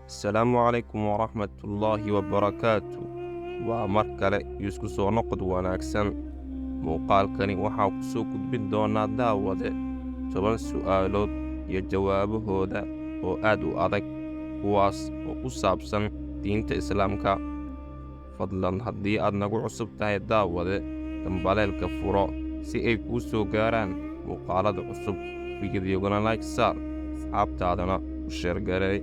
Asalaamu calaykum waraxmatullaahi wabarakaatu. Waa mar kale isku soo noqod wanaagsan. Muuqaalkani waxaa ku soo gudbin doonaa daawade 10 su'aalood iyo jawaabahooda oo aad u adag, kuwaas oo ku saabsan diinta Islaamka. Fadlan haddii aad nagu cusub tahay daawade, dambaleelka furo si ay kuu soo gaaraan muuqaalada cusub. Fiidiyogana like saar, asxaabtaadana u sheer gareey.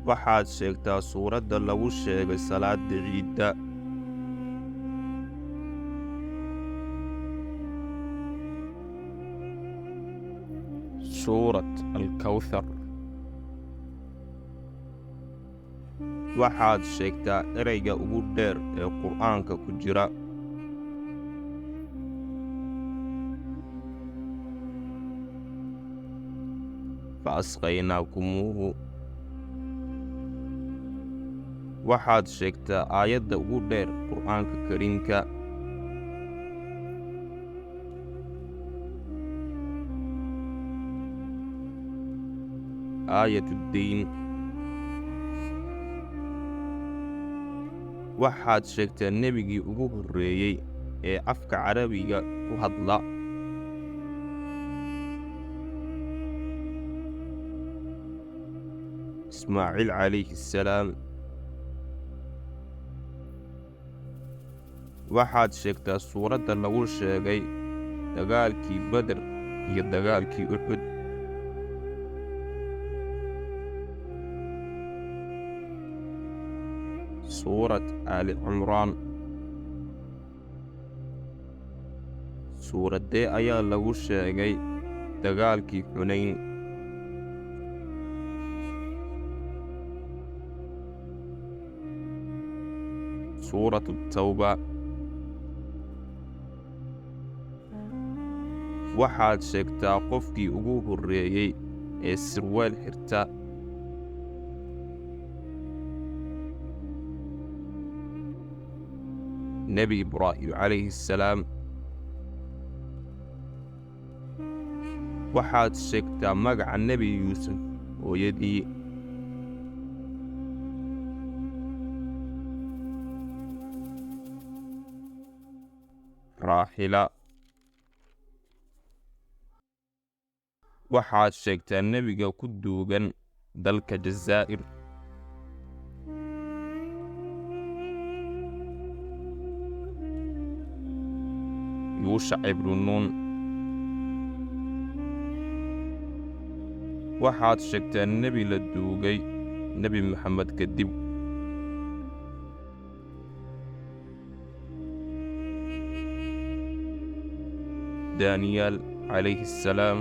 Waxaad sheegtaa suuradda lagu sheegay salaada ciidda. Suurat Al-Kawthar. Waxaad sheegtaa ereyga ugu dheer ee Qur'aanka ku jira. Faasqaynaakumuuhu. Waxaad sheegtaa aayadda ugu dheer Qur'aanka Kariimka. Aayatuddiin. Waxaad sheegtaa nebigii ugu horreeyey ee afka Carabiga ku hadla. Ismaaciil calayhi salaam. Waxaad sheegtaa suuradda lagu sheegay dagaalkii Badr iyo dagaalkii Uxud. Suurat Aali Cimraan. Suuraddee ayaa lagu sheegay dagaalkii Xunayn? Suuratu Tawba. Waxaad sheegtaa qofkii ugu horreeyey ee sirwaal xirta. Nebi Ibraahim calayhi salaam. Waxaad sheegtaa magaca Nebi Yuusuf hooyadii. Raaxila. Waxaad sheegtaa nebiga ku duugan dalka Jazaa'ir. Yuushac ibnu Nuun. Waxaad sheegtaa nebi la duugay Nebi Maxamed kadib. Daaniyaal calayhi salaam.